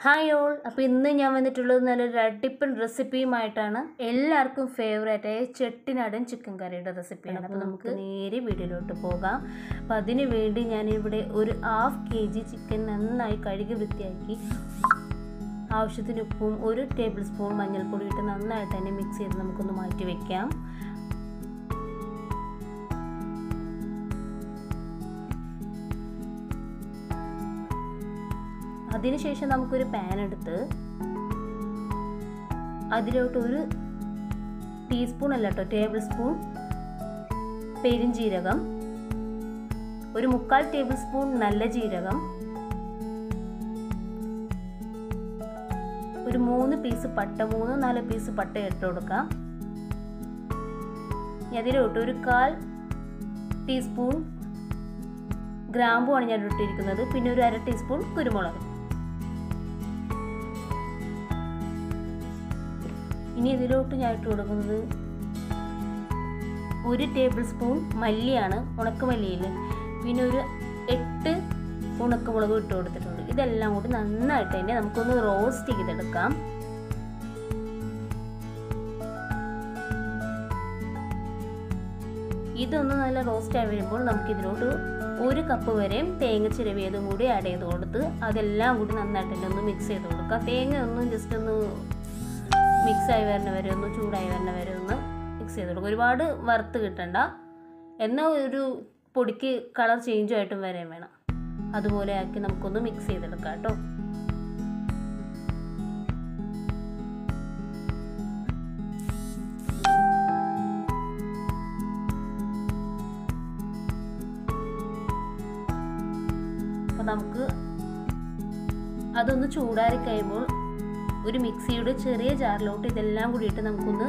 Hi all. അപ്പോൾ ഇന്ന് ഞാൻ വന്നിട്ടുള്ളത് നല്ലൊരു അടിപ്പൻ റെസിപ്പിയുമായിട്ടാണ്. എല്ലാവർക്കും ഫേവറേറ്റ് ആയ ചെട്ടിനാടൻ ചിക്കൻ കറിയുടെ റെസിപ്പിയാണ്. അപ്പോൾ നമുക്ക് നേരെ വീഡിയോയിലോട്ട് പോകാം. അപ്പോൾ അതിന് വേണ്ടി ഞാനിവിടെ ഒരു 1/2 kg ചിക്കൻ നന്നായി കഴുകി വൃത്തിയാക്കി ആവശ്യത്തിന് ഉപ്പും 1 ടേബിൾ സ്പൂൺ മഞ്ഞൾപ്പൊടി ഇട്ട് നന്നായിട്ട് തന്നെ മിക്സ് ചെയ്ത് നമുക്കൊന്ന് മാറ്റി വയ്ക്കാം. അതിനുശേഷം നമുക്കൊരു പാൻ എടുത്ത് അതിലോട്ട് 1 ടീസ്പൂൺ അല്ല കേട്ടോ, ടേബിൾ സ്പൂൺ പെരിഞ്ജീരകം, 1/4 ടേബിൾ സ്പൂൺ നല്ല ജീരകം, 3 പീസ് പട്ട, 3-4 പീസ് പട്ട ഇട്ട് കൊടുക്കാം. അതിലോട്ട് 1/4 ടീസ്പൂൺ ഗ്രാമ്പുമാണ് ഞാൻ ഇട്ടിരിക്കുന്നത്. പിന്നെ 1/2 ടീസ്പൂൺ കുരുമുളക്. ഇനി ഇതിലോട്ട് ഞാൻ ഇട്ട് കൊടുക്കുന്നത് 1 ടേബിൾ സ്പൂൺ മല്ലിയാണ്, ഉണക്കമല്ലിയില്ലേ. പിന്നെ 8 ഉണക്കമുളക് ഇട്ട് കൊടുത്തിട്ടുണ്ട്. ഇതെല്ലാം കൂടി നന്നായിട്ട് തന്നെ നമുക്കൊന്ന് റോസ്റ്റ് ചെയ്തെടുക്കാം. ഇതൊന്ന് നല്ല റോസ്റ്റായി വരുമ്പോൾ നമുക്കിതിലോട്ട് 1 കപ്പ് വരെ തേങ്ങ ചിരവിയതും കൂടി ആഡ് ചെയ്ത് കൊടുത്ത് അതെല്ലാം കൂടി നന്നായിട്ട് തന്നെ ഒന്ന് മിക്സ് ചെയ്ത് കൊടുക്കുക. തേങ്ങ ഒന്ന് ജസ്റ്റ് ഒന്ന് മിക്സായി വരണ വരെ, ഒന്ന് ചൂടായി വരണ വരെ ഒന്ന് മിക്സ് ചെയ്ത് കൊടുക്കുക. ഒരുപാട് വറുത്ത് കിട്ടണ്ട, എന്നാൽ ഒരു പൊടിക്ക് കളർ ചേഞ്ചുമായിട്ടും വരാൻ വേണം. അതുപോലെ ആക്കി നമുക്കൊന്ന് മിക്സ് ചെയ്തെടുക്കാം കേട്ടോ. അപ്പോൾ നമുക്ക് അതൊന്ന് ചൂടാറി കഴിയുമ്പോൾ ഒരു മിക്സിയുടെ ചെറിയ ജാറിലോട്ട് ഇതെല്ലാം കൂടി ഇട്ട് നമുക്കൊന്ന്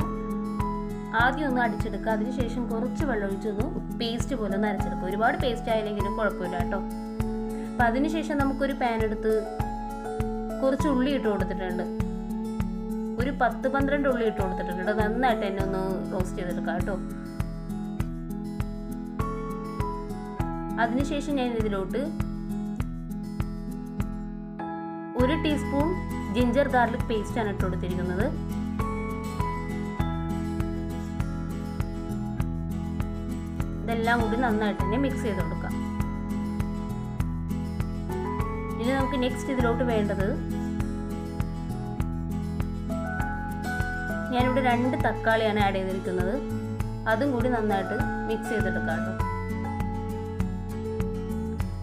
ആദ്യം ഒന്ന് അടിച്ചെടുക്കുക. അതിനുശേഷം കുറച്ച് വെള്ളം ഒഴിച്ചൊന്ന് പേസ്റ്റ് പോലെ ഒന്ന് അരച്ചെടുക്കുക. ഒരുപാട് പേസ്റ്റ് ആയില്ലെങ്കിലും കുഴപ്പമില്ല കേട്ടോ. അപ്പം അതിനുശേഷം നമുക്കൊരു പാൻ എടുത്ത് കുറച്ച് ഉള്ളി ഇട്ട് കൊടുത്തിട്ടുണ്ട്. 10-12 ഉള്ളി ഇട്ട് കൊടുത്തിട്ടുണ്ട്. നന്നായിട്ട് തന്നെ ഒന്ന് റോസ്റ്റ് ചെയ്തെടുക്കാം കേട്ടോ. അതിനുശേഷം ഞാൻ ഇതിലോട്ട് 1 ടീസ്പൂൺ ജിഞ്ചർ ഗാർലിക് പേസ്റ്റ് ആണ് ഇട്ട് കൊടുത്തിരിക്കുന്നത്. ഇതെല്ലാം കൂടി നന്നായിട്ട് തന്നെ മിക്സ് ചെയ്ത് കൊടുക്കാം. ഇനി നമുക്ക് നെക്സ്റ്റ് ഇതിലോട്ട് വേണ്ടത്, ഞാനിവിടെ 2 തക്കാളിയാണ് ആഡ് ചെയ്തിരിക്കുന്നത്. അതും കൂടി നന്നായിട്ട് മിക്സ് ചെയ്തെടുക്കാം കേട്ടോ.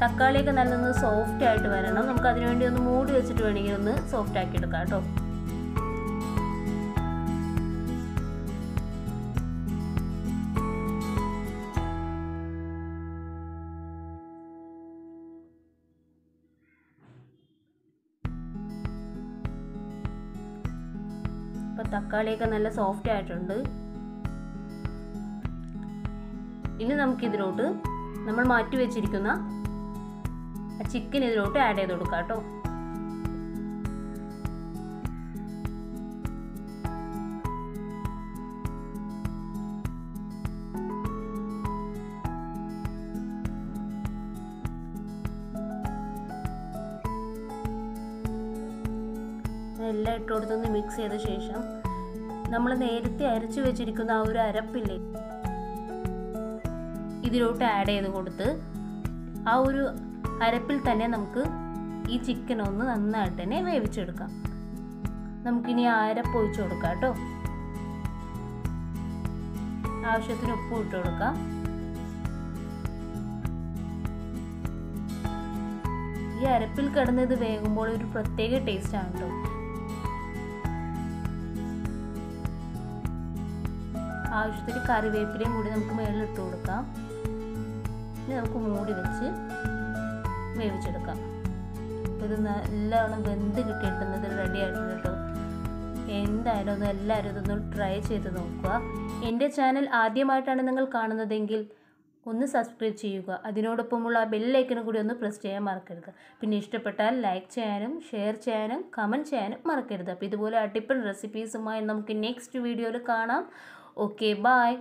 തക്കാളിയൊക്കെ നല്ലൊന്ന് സോഫ്റ്റ് ആയിട്ട് വരണം. നമുക്ക് അതിനുവേണ്ടി ഒന്ന് മൂടി വെച്ചിട്ട് വേണമെങ്കിൽ ഒന്ന് സോഫ്റ്റ് ആക്കി എടുക്കാം കേട്ടോ. ഇപ്പൊ തക്കാളിയൊക്കെ നല്ല സോഫ്റ്റ് ആയിട്ടുണ്ട്. ഇനി നമുക്കിതിലോട്ട് നമ്മൾ മാറ്റി വെച്ചിരിക്കുന്ന ചിക്കൻ ഇതിലോട്ട് ആഡ് ചെയ്ത് കൊടുക്കാം കേട്ടോ. എല്ലാം ഇട്ട് കൊടുത്തൊന്ന് മിക്സ് ചെയ്ത ശേഷം നമ്മൾ നേരത്തെ അരച്ചു വെച്ചിരിക്കുന്ന ആ ഒരു അരപ്പില്ലേ, ഇതിലോട്ട് ആഡ് ചെയ്ത് കൊടുത്ത് ആ ഒരു അരപ്പിൽ തന്നെ നമുക്ക് ഈ ചിക്കൻ ഒന്ന് നന്നായിട്ട് തന്നെ വേവിച്ചെടുക്കാം. നമുക്കിനി ആ അരപ്പ് ഒഴിച്ച് കൊടുക്കാം കേട്ടോ. ആവശ്യത്തിന് ഉപ്പ് ഇട്ട് കൊടുക്കാം. ഈ അരപ്പിൽ കിടന്നത് വേകുമ്പോൾ ഒരു പ്രത്യേക ടേസ്റ്റ് ആണ് കേട്ടോ. ആവശ്യത്തിന് കറിവേപ്പിലയും കൂടി നമുക്ക് മേളിൽ ഇട്ട് കൊടുക്കാം. ഇനി നമുക്ക് മൂടി വെച്ച് വേവിച്ചെടുക്കാം. അപ്പോൾ ഇത് നല്ലോണം വെന്ത് കിട്ടിയിട്ടുള്ളത് റെഡി ആയിട്ടുണ്ട് കേട്ടോ. എന്തായാലും ഒന്ന് എല്ലാവരും ഇതൊന്ന് ട്രൈ ചെയ്ത് നോക്കുക. എൻ്റെ ചാനൽ ആദ്യമായിട്ടാണ് നിങ്ങൾ കാണുന്നതെങ്കിൽ ഒന്ന് സബ്സ്ക്രൈബ് ചെയ്യുക. അതിനോടൊപ്പമുള്ള ആ ബെല്ലൈക്കനും കൂടി ഒന്ന് പ്രസ് ചെയ്യാൻ മറക്കരുത്. പിന്നെ ഇഷ്ടപ്പെട്ടാൽ ലൈക്ക് ചെയ്യാനും ഷെയർ ചെയ്യാനും കമൻറ്റ് ചെയ്യാനും മറക്കരുത്. അപ്പോൾ ഇതുപോലെ അടിപൊളി റെസിപ്പീസുമായി നമുക്ക് നെക്സ്റ്റ് വീഡിയോയിൽ കാണാം. Okay, by.